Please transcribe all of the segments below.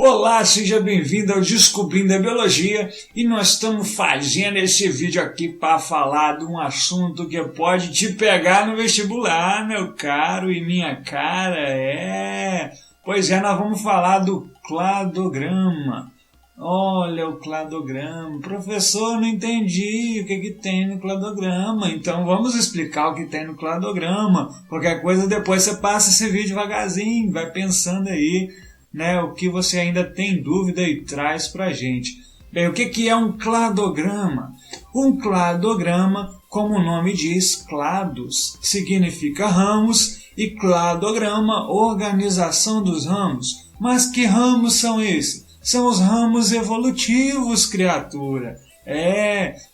Olá, seja bem-vindo ao Descobrindo a Biologia e nós estamos fazendo esse vídeo aqui para falar de um assunto que pode te pegar no vestibular, meu caro e minha cara, Pois é, nós vamos falar do cladograma. Olha o cladograma. Professor, não entendi o que tem no cladograma. Então vamos explicar o que tem no cladograma. Qualquer coisa depois você passa esse vídeo devagarzinho, vai pensando aí, né, o que você ainda tem dúvida e traz pra gente. Bem, o que é um cladograma? Um cladograma, como o nome diz, clados, significa ramos, e cladograma, organização dos ramos. Mas que ramos são esses? São os ramos evolutivos, criatura.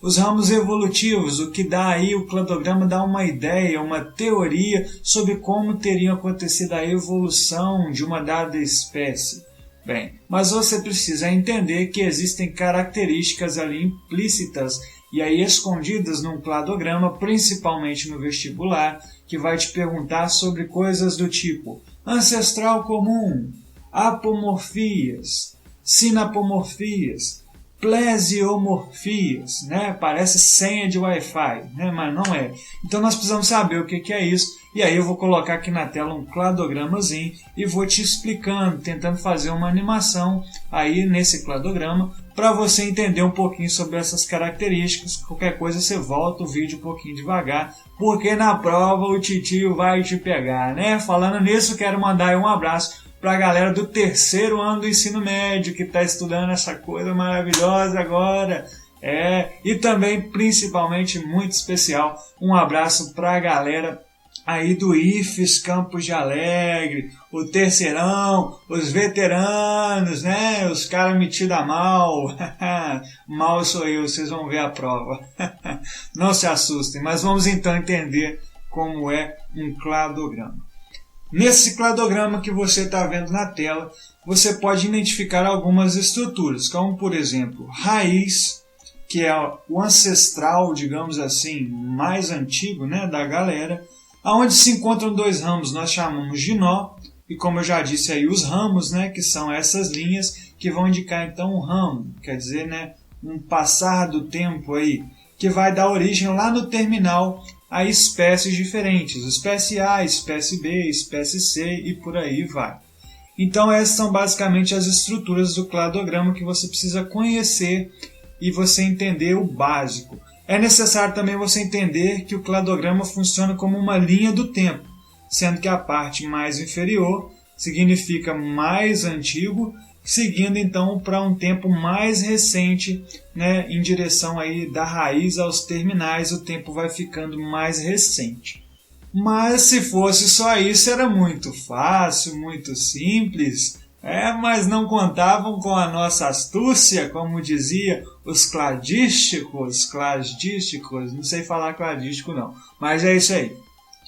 Os ramos evolutivos, o que dá aí, o cladograma dá uma ideia, uma teoria sobre como teria acontecido a evolução de uma dada espécie. Bem, mas você precisa entender que existem características ali implícitas e aí escondidas num cladograma, principalmente no vestibular, que vai te perguntar sobre coisas do tipo ancestral comum, apomorfias, sinapomorfias, plesiomorfias, né? Parece senha de Wi-Fi, né? Mas não é. Então nós precisamos saber o que é isso. E aí eu vou colocar aqui na tela um cladogramazinho e vou te explicando, tentando fazer uma animação aí nesse cladograma para você entender um pouquinho sobre essas características. Qualquer coisa você volta o vídeo um pouquinho devagar, porque na prova o titio vai te pegar, né? Falando nisso, quero mandar um abraço para a galera do terceiro ano do ensino médio que está estudando essa coisa maravilhosa agora. E também, principalmente, muito especial, um abraço para a galera aí do IFES Campos de Alegre, o terceirão, os veteranos, né? Os caras metidos a mal. Mal sou eu, vocês vão ver a prova. Não se assustem, mas vamos então entender como é um cladograma. Nesse cladograma que você está vendo na tela, você pode identificar algumas estruturas, como por exemplo, raiz, que é o ancestral, digamos assim, mais antigo, né, da galera, onde se encontram dois ramos, nós chamamos de nó, e como eu já disse aí, os ramos, né, que são essas linhas que vão indicar então um ramo, quer dizer, né, um passar do tempo aí, que vai dar origem lá no terminal a espécies diferentes, espécie A, espécie B, espécie C e por aí vai. Então essas são basicamente as estruturas do cladograma que você precisa conhecer e você entender o básico. É necessário também você entender que o cladograma funciona como uma linha do tempo, sendo que a parte mais inferior significa mais antigo, seguindo então para um tempo mais recente, né, em direção aí da raiz aos terminais, o tempo vai ficando mais recente. Mas se fosse só isso era muito fácil, muito simples, mas não contavam com a nossa astúcia, como dizia os cladísticos, não sei falar cladístico não, mas é isso aí.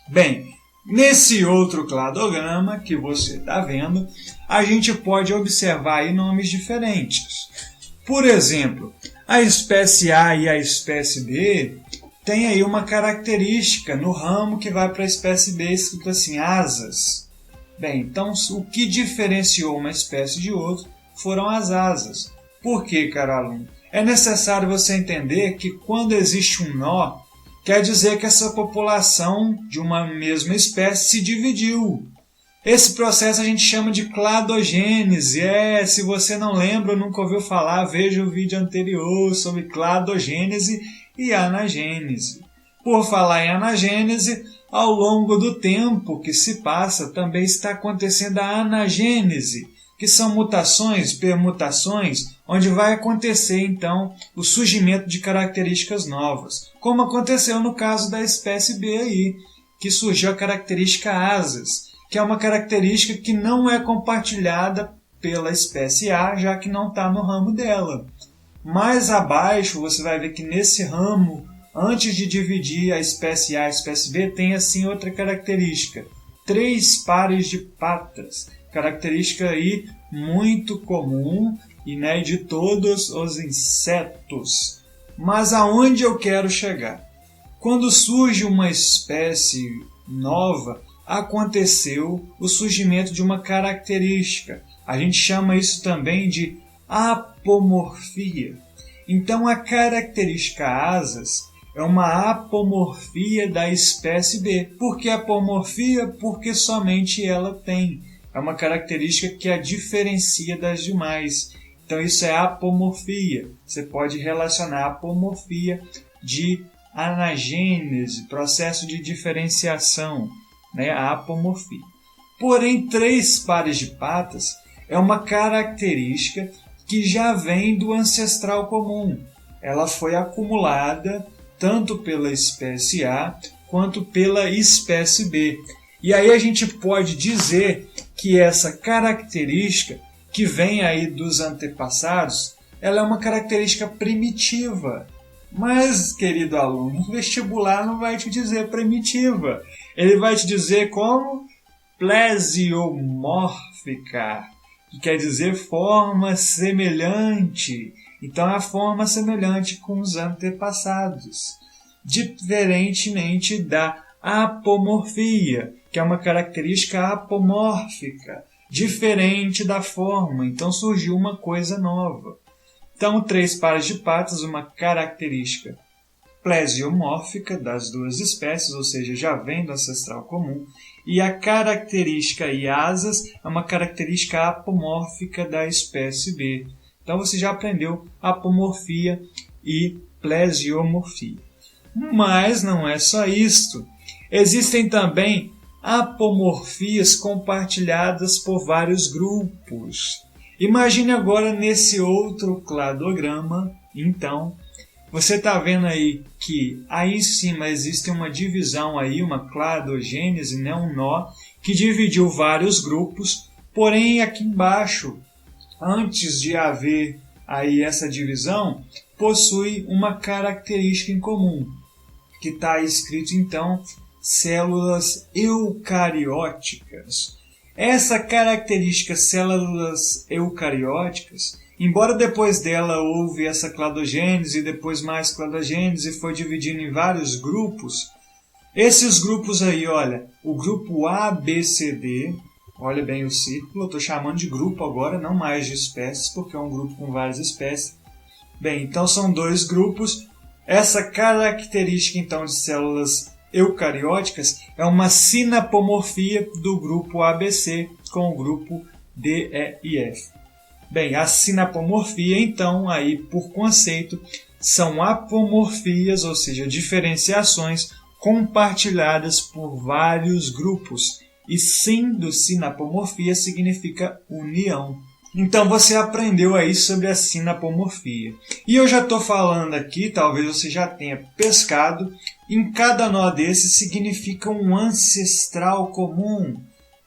Bem, nesse outro cladograma que você está vendo, a gente pode observar aí nomes diferentes. Por exemplo, a espécie A e a espécie B tem aí uma característica no ramo que vai para a espécie B escrito assim, asas. Bem, então o que diferenciou uma espécie de outra foram as asas. Por quê, caro aluno? É necessário você entender que quando existe um nó, quer dizer que essa população de uma mesma espécie se dividiu. Esse processo a gente chama de cladogênese. Se você não lembra ou nunca ouviu falar, veja o vídeo anterior sobre cladogênese e anagênese. Por falar em anagênese, ao longo do tempo que se passa, também está acontecendo a anagênese, que são mutações, permutações, onde vai acontecer então o surgimento de características novas, como aconteceu no caso da espécie B aí, que surgiu a característica asas, que é uma característica que não é compartilhada pela espécie A, já que não está no ramo dela. Mais abaixo você vai ver que nesse ramo, antes de dividir a espécie A e a espécie B, tem assim outra característica, 3 pares de patas, característica aí muito comum e de todos os insetos. Mas aonde eu quero chegar? Quando surge uma espécie nova, aconteceu o surgimento de uma característica, A gente chama isso também de apomorfia. Então, a característica asas é uma apomorfia da espécie B. Por que apomorfia? Porque somente ela tem. É uma característica que a diferencia das demais. Então, isso é apomorfia. Você pode relacionar a apomorfia de anagênese, processo de diferenciação, né? A apomorfia. Porém, 3 pares de patas é uma característica que já vem do ancestral comum. Ela foi acumulada tanto pela espécie A quanto pela espécie B. E aí a gente pode dizer que essa característica que vem aí dos antepassados, ela é uma característica primitiva. Mas, querido aluno, o vestibular não vai te dizer primitiva. Ele vai te dizer como plesiomórfica, que quer dizer forma semelhante. Então, é a forma semelhante com os antepassados. Diferentemente da apomorfia, que é uma característica apomórfica, diferente da forma. Então, surgiu uma coisa nova. Então, 3 pares de patas, uma característica plesiomórfica das 2 espécies, ou seja, já vem do ancestral comum, e a característica asas é uma característica apomórfica da espécie B. Então, você já aprendeu apomorfia e plesiomorfia. Mas não é só isto. Existem também apomorfias compartilhadas por vários grupos. Imagine agora nesse outro cladograma, então, você está vendo aí que aí em cima existe uma divisão aí, uma cladogênese, né, um nó, que dividiu vários grupos, porém aqui embaixo, antes de haver aí essa divisão, possui uma característica em comum, que está escrito então células eucarióticas. Essa característica células eucarióticas, embora depois dela houve essa cladogênese, depois mais cladogênese, foi dividindo em vários grupos. Esses grupos aí, olha, o grupo ABCD, olha bem o círculo, eu estou chamando de grupo agora, não mais de espécies, porque é um grupo com várias espécies. Bem, então são 2 grupos. Essa característica então de células eucarióticas é uma sinapomorfia do grupo ABC com o grupo D, E e F. Bem, a sinapomorfia, então, aí por conceito, são apomorfias, ou seja, diferenciações compartilhadas por vários grupos. E sendo sinapomorfia significa união. Então você aprendeu aí sobre a sinapomorfia. E eu já estou falando aqui, talvez você já tenha pescado, em cada nó desse significa um ancestral comum.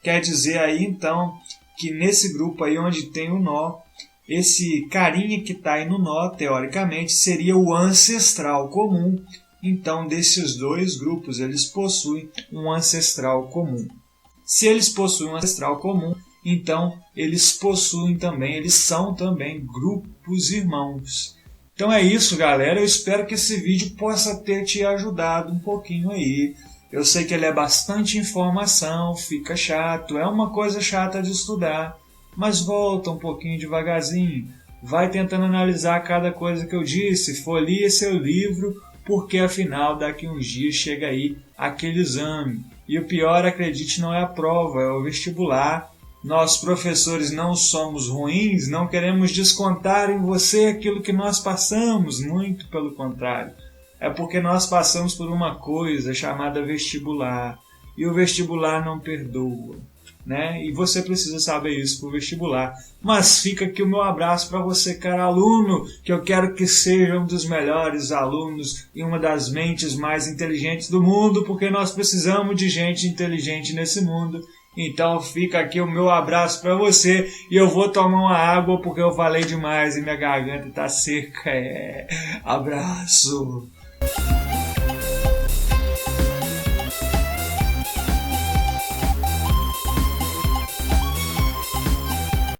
Quer dizer aí então que nesse grupo aí onde tem o nó, esse carinha que está aí no nó, teoricamente, seria o ancestral comum. Então desses 2 grupos eles possuem um ancestral comum. Se eles possuem um ancestral comum, então eles são também grupos irmãos. Então é isso, galera. Eu espero que esse vídeo possa ter te ajudado um pouquinho aí. Eu sei que ele é bastante informação, fica chato, é uma coisa chata de estudar, mas volta um pouquinho devagarzinho. Vai tentando analisar cada coisa que eu disse, folheia seu livro, porque afinal daqui uns dias chega aí aquele exame. E o pior, acredite, não é a prova, é o vestibular. Nós, professores, não somos ruins, não queremos descontar em você aquilo que nós passamos, muito pelo contrário. É porque nós passamos por uma coisa chamada vestibular, e o vestibular não perdoa, né? E você precisa saber isso para o vestibular. Mas fica aqui o meu abraço para você, cara aluno, que eu quero que seja um dos melhores alunos e uma das mentes mais inteligentes do mundo, porque nós precisamos de gente inteligente nesse mundo. Então fica aqui o meu abraço para você e eu vou tomar uma água porque eu falei demais e minha garganta está seca. Abraço!